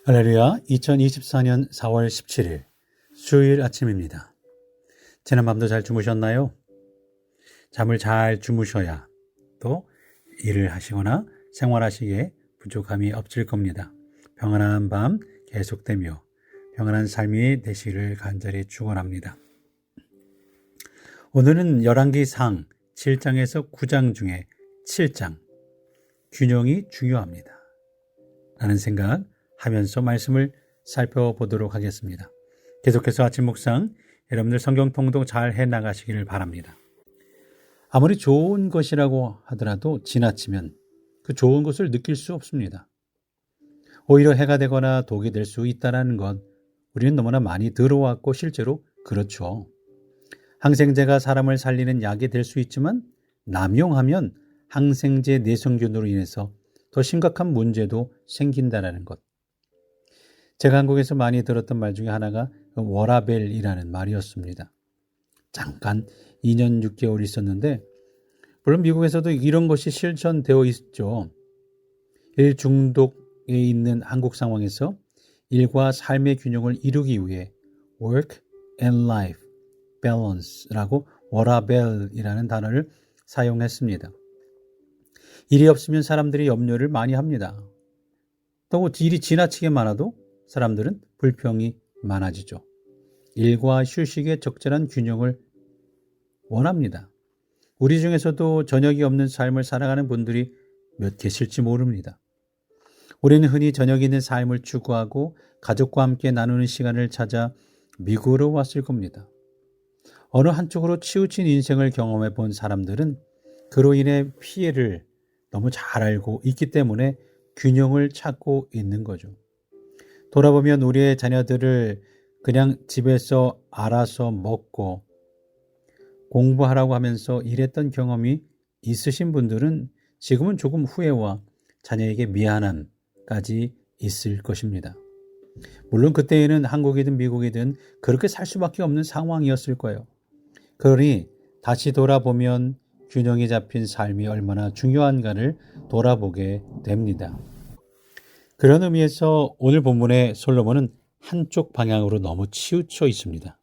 할렐루야, 2024년 4월 17일 수요일 아침입니다. 지난 밤도 잘 주무셨나요? 잠을 잘 주무셔야 또 일을 하시거나 생활하시기에 부족함이 없을 겁니다. 평안한 밤 계속되며 평안한 삶이 되시기를 간절히 축원합니다. 오늘은 열왕기상 7장에서 9장 중에 7장 균형이 중요합니다 라는 생각 하면서 말씀을 살펴보도록 하겠습니다. 계속해서 아침 묵상, 여러분들 성경 통독 잘 해나가시기를 바랍니다. 아무리 좋은 것이라고 하더라도 지나치면 그 좋은 것을 느낄 수 없습니다. 오히려 해가 되거나 독이 될 수 있다는 것, 우리는 너무나 많이 들어왔고 실제로 그렇죠. 항생제가 사람을 살리는 약이 될 수 있지만 남용하면 항생제 내성균으로 인해서 더 심각한 문제도 생긴다는 것. 제가 한국에서 많이 들었던 말 중에 하나가 워라벨이라는 말이었습니다. 잠깐 2년 6개월 있었는데 물론 미국에서도 이런 것이 실천되어 있죠. 일 중독에 있는 한국 상황에서 일과 삶의 균형을 이루기 위해 work and life balance라고 워라벨이라는 단어를 사용했습니다. 일이 없으면 사람들이 염려를 많이 합니다. 또 일이 지나치게 많아도 사람들은 불평이 많아지죠. 일과 휴식의 적절한 균형을 원합니다. 우리 중에서도 저녁이 없는 삶을 살아가는 분들이 몇 계실지 모릅니다. 우리는 흔히 저녁이 있는 삶을 추구하고 가족과 함께 나누는 시간을 찾아 미국으로 왔을 겁니다. 어느 한쪽으로 치우친 인생을 경험해 본 사람들은 그로 인해 피해를 너무 잘 알고 있기 때문에 균형을 찾고 있는 거죠. 돌아보면 우리의 자녀들을 그냥 집에서 알아서 먹고 공부하라고 하면서 일했던 경험이 있으신 분들은 지금은 조금 후회와 자녀에게 미안함까지 있을 것입니다. 물론 그때에는 한국이든 미국이든 그렇게 살 수밖에 없는 상황이었을 거예요. 그러니 다시 돌아보면 균형이 잡힌 삶이 얼마나 중요한가를 돌아보게 됩니다. 그런 의미에서 오늘 본문의 솔로몬은 한쪽 방향으로 너무 치우쳐 있습니다.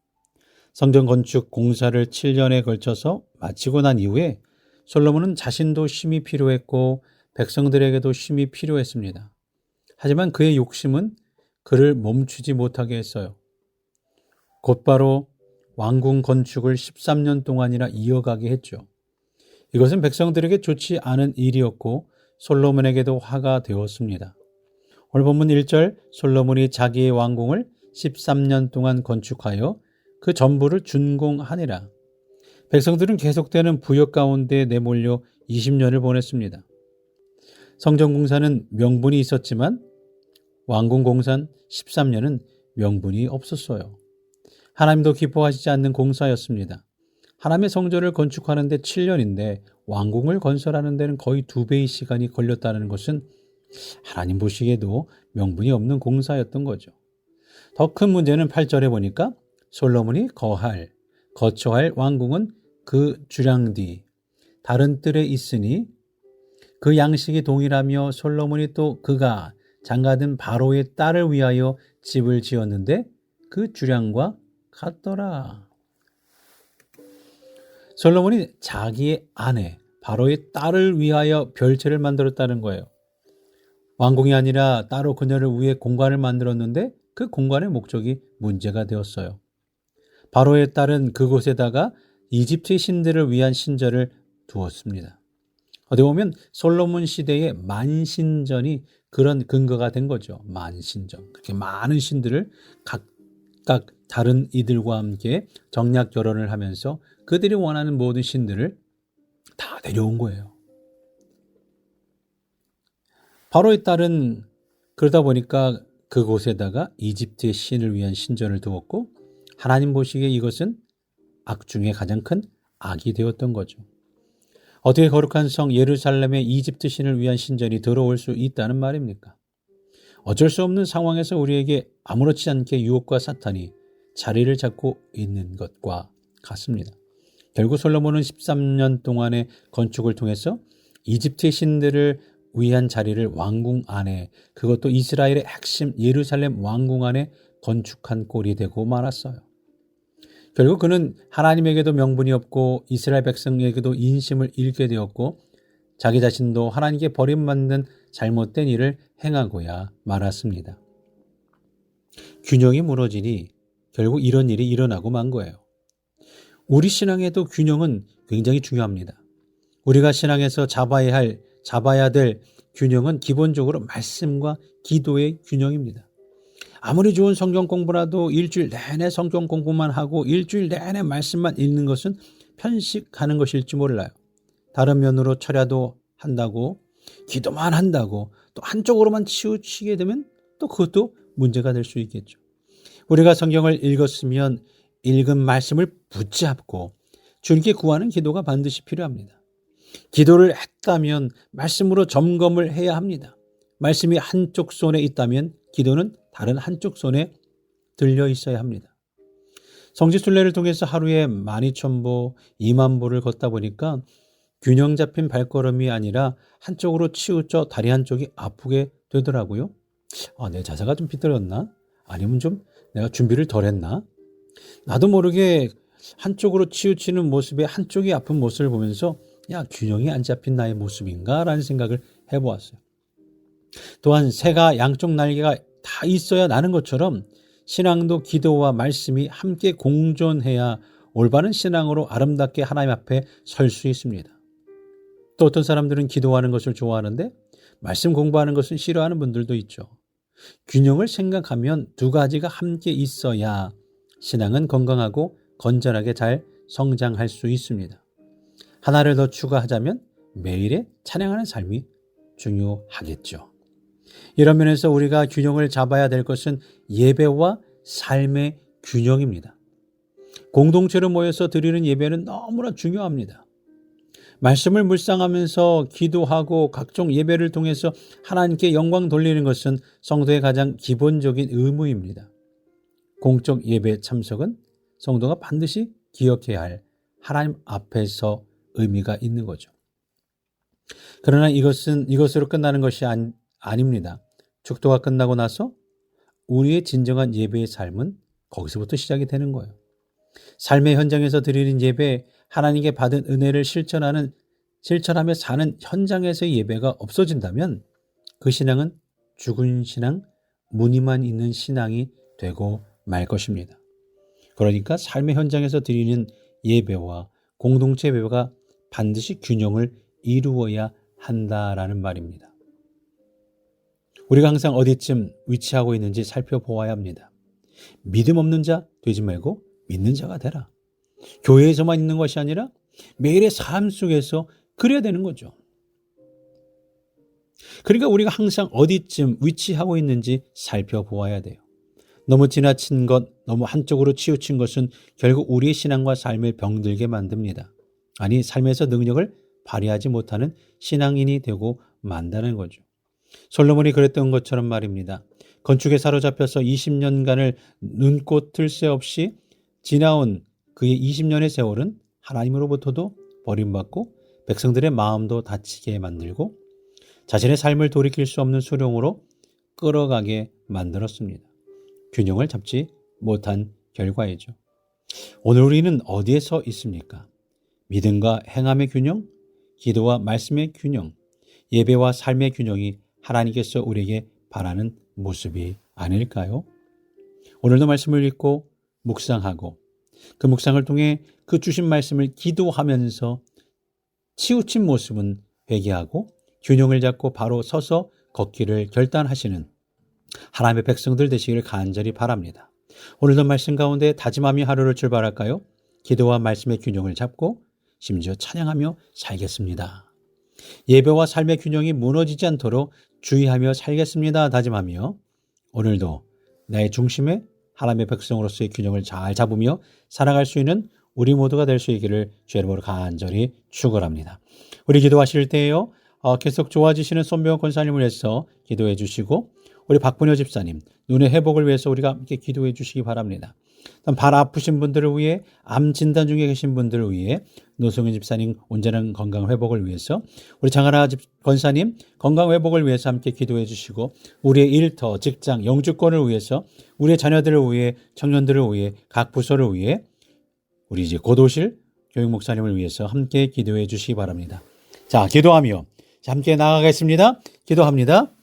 성전 건축 공사를 7년에 걸쳐서 마치고 난 이후에 솔로몬은 자신도 쉼이 필요했고 백성들에게도 쉼이 필요했습니다. 하지만 그의 욕심은 그를 멈추지 못하게 했어요. 곧바로 왕궁 건축을 13년 동안이나 이어가게 했죠. 이것은 백성들에게 좋지 않은 일이었고 솔로몬에게도 화가 되었습니다. 오늘 본문 1절 솔로몬이 자기의 왕궁을 13년 동안 건축하여 그 전부를 준공하니라. 백성들은 계속되는 부역 가운데 내몰려 20년을 보냈습니다. 성전 공사는 명분이 있었지만 왕궁 공사는 13년은 명분이 없었어요. 하나님도 기뻐하시지 않는 공사였습니다. 하나님의 성전을 건축하는데 7년인데 왕궁을 건설하는 데는 거의 2배의 시간이 걸렸다는 것은 하나님 보시기에도 명분이 없는 공사였던 거죠. 더 큰 문제는 8절에 보니까 솔로몬이 거처할 왕궁은 그 주량 뒤 다른 뜰에 있으니 그 양식이 동일하며 솔로몬이 또 그가 장가든 바로의 딸을 위하여 집을 지었는데 그 주량과 같더라. 솔로몬이 자기의 아내 바로의 딸을 위하여 별채를 만들었다는 거예요. 왕궁이 아니라 따로 그녀를 위해 공간을 만들었는데 그 공간의 목적이 문제가 되었어요. 바로의 딸은 그곳에다가 이집트의 신들을 위한 신전을 두었습니다. 어떻게 보면 솔로몬 시대의 만신전이 그런 근거가 된 거죠. 만신전. 그렇게 많은 신들을 각각 다른 이들과 함께 정략 결혼을 하면서 그들이 원하는 모든 신들을 다 데려온 거예요. 바로의 딸은 그러다 보니까 그곳에다가 이집트의 신을 위한 신전을 두었고 하나님 보시기에 이것은 악 중에 가장 큰 악이 되었던 거죠. 어떻게 거룩한 성 예루살렘에 이집트 신을 위한 신전이 들어올 수 있다는 말입니까? 어쩔 수 없는 상황에서 우리에게 아무렇지 않게 유혹과 사탄이 자리를 잡고 있는 것과 같습니다. 결국 솔로몬은 13년 동안의 건축을 통해서 이집트의 신들을 위한 자리를 왕궁 안에, 그것도 이스라엘의 핵심 예루살렘 왕궁 안에 건축한 꼴이 되고 말았어요. 결국 그는 하나님에게도 명분이 없고 이스라엘 백성에게도 인심을 잃게 되었고 자기 자신도 하나님께 버림받는 잘못된 일을 행하고야 말았습니다. 균형이 무너지니 결국 이런 일이 일어나고 만 거예요. 우리 신앙에도 균형은 굉장히 중요합니다. 우리가 신앙에서 잡아야 될 균형은 기본적으로 말씀과 기도의 균형입니다. 아무리 좋은 성경 공부라도 일주일 내내 성경 공부만 하고 일주일 내내 말씀만 읽는 것은 편식하는 것일지 몰라요. 다른 면으로 철야도 한다고, 기도만 한다고 또 한쪽으로만 치우치게 되면 또 그것도 문제가 될 수 있겠죠. 우리가 성경을 읽었으면 읽은 말씀을 붙잡고 주님께 구하는 기도가 반드시 필요합니다. 기도를 했다면 말씀으로 점검을 해야 합니다. 말씀이 한쪽 손에 있다면 기도는 다른 한쪽 손에 들려 있어야 합니다. 성지순례를 통해서 하루에 12,000보, 20,000보를 걷다 보니까 균형 잡힌 발걸음이 아니라 한쪽으로 치우쳐 다리 한쪽이 아프게 되더라고요. 내 자세가 좀 비뚤었나? 아니면 좀 내가 준비를 덜 했나? 나도 모르게 한쪽으로 치우치는 모습에 한쪽이 아픈 모습을 보면서 균형이 안 잡힌 나의 모습인가? 라는 생각을 해보았어요. 또한 새가 양쪽 날개가 다 있어야 나는 것처럼 신앙도 기도와 말씀이 함께 공존해야 올바른 신앙으로 아름답게 하나님 앞에 설 수 있습니다. 또 어떤 사람들은 기도하는 것을 좋아하는데 말씀 공부하는 것은 싫어하는 분들도 있죠. 균형을 생각하면 두 가지가 함께 있어야 신앙은 건강하고 건전하게 잘 성장할 수 있습니다. 하나를 더 추가하자면 매일의 찬양하는 삶이 중요하겠죠. 이런 면에서 우리가 균형을 잡아야 될 것은 예배와 삶의 균형입니다. 공동체로 모여서 드리는 예배는 너무나 중요합니다. 말씀을 묵상하면서 기도하고 각종 예배를 통해서 하나님께 영광 돌리는 것은 성도의 가장 기본적인 의무입니다. 공적 예배 참석은 성도가 반드시 기억해야 할 하나님 앞에서 의미가 있는 거죠. 그러나 이것으로 끝나는 것이 아닙니다. 축도가 끝나고 나서 우리의 진정한 예배의 삶은 거기서부터 시작이 되는 거예요. 삶의 현장에서 드리는 예배, 하나님께 받은 은혜를 실천하며 사는 현장에서의 예배가 없어진다면 그 신앙은 죽은 신앙, 무늬만 있는 신앙이 되고 말 것입니다. 그러니까 삶의 현장에서 드리는 예배와 공동체 예배가 반드시 균형을 이루어야 한다라는 말입니다. 우리가 항상 어디쯤 위치하고 있는지 살펴보아야 합니다. 믿음 없는 자 되지 말고 믿는 자가 되라. 교회에서만 있는 것이 아니라 매일의 삶 속에서 그래야 되는 거죠. 그러니까 우리가 항상 어디쯤 위치하고 있는지 살펴보아야 돼요. 너무 지나친 것, 너무 한쪽으로 치우친 것은 결국 우리의 신앙과 삶을 병들게 만듭니다. 아니, 삶에서 능력을 발휘하지 못하는 신앙인이 되고 만다는 거죠. 솔로몬이 그랬던 것처럼 말입니다. 건축에 사로잡혀서 20년간을 눈꽃을 새 없이 지나온 그의 20년의 세월은 하나님으로부터도 버림받고 백성들의 마음도 다치게 만들고 자신의 삶을 돌이킬 수 없는 수렁으로 끌어가게 만들었습니다. 균형을 잡지 못한 결과이죠. 오늘 우리는 어디에 서 있습니까? 믿음과 행함의 균형, 기도와 말씀의 균형, 예배와 삶의 균형이 하나님께서 우리에게 바라는 모습이 아닐까요? 오늘도 말씀을 읽고 묵상하고 그 묵상을 통해 그 주신 말씀을 기도하면서 치우친 모습은 회개하고 균형을 잡고 바로 서서 걷기를 결단하시는 하나님의 백성들 되시기를 간절히 바랍니다. 오늘도 말씀 가운데 다짐하며 하루를 출발할까요? 기도와 말씀의 균형을 잡고 심지어 찬양하며 살겠습니다. 예배와 삶의 균형이 무너지지 않도록 주의하며 살겠습니다. 다짐하며 오늘도 나의 중심에 하나님의 백성으로서의 균형을 잘 잡으며 살아갈 수 있는 우리 모두가 될 수 있기를 주의 이름으로 간절히 축원합니다. 우리 기도하실 때에요. 계속 좋아지시는 손병호 권사님을 위해서 기도해 주시고 우리 박분효 집사님 눈의 회복을 위해서 우리가 함께 기도해 주시기 바랍니다. 발 아프신 분들을 위해, 암 진단 중에 계신 분들을 위해, 노성현 집사님 온전한 건강 회복을 위해서, 우리 장하나 권사님 건강 회복을 위해서 함께 기도해 주시고, 우리의 일터, 직장, 영주권을 위해서, 우리의 자녀들을 위해, 청년들을 위해, 각 부서를 위해, 우리 이제 고도실 교육 목사님을 위해서 함께 기도해 주시기 바랍니다. 자, 기도하며 함께 나아가겠습니다. 기도합니다.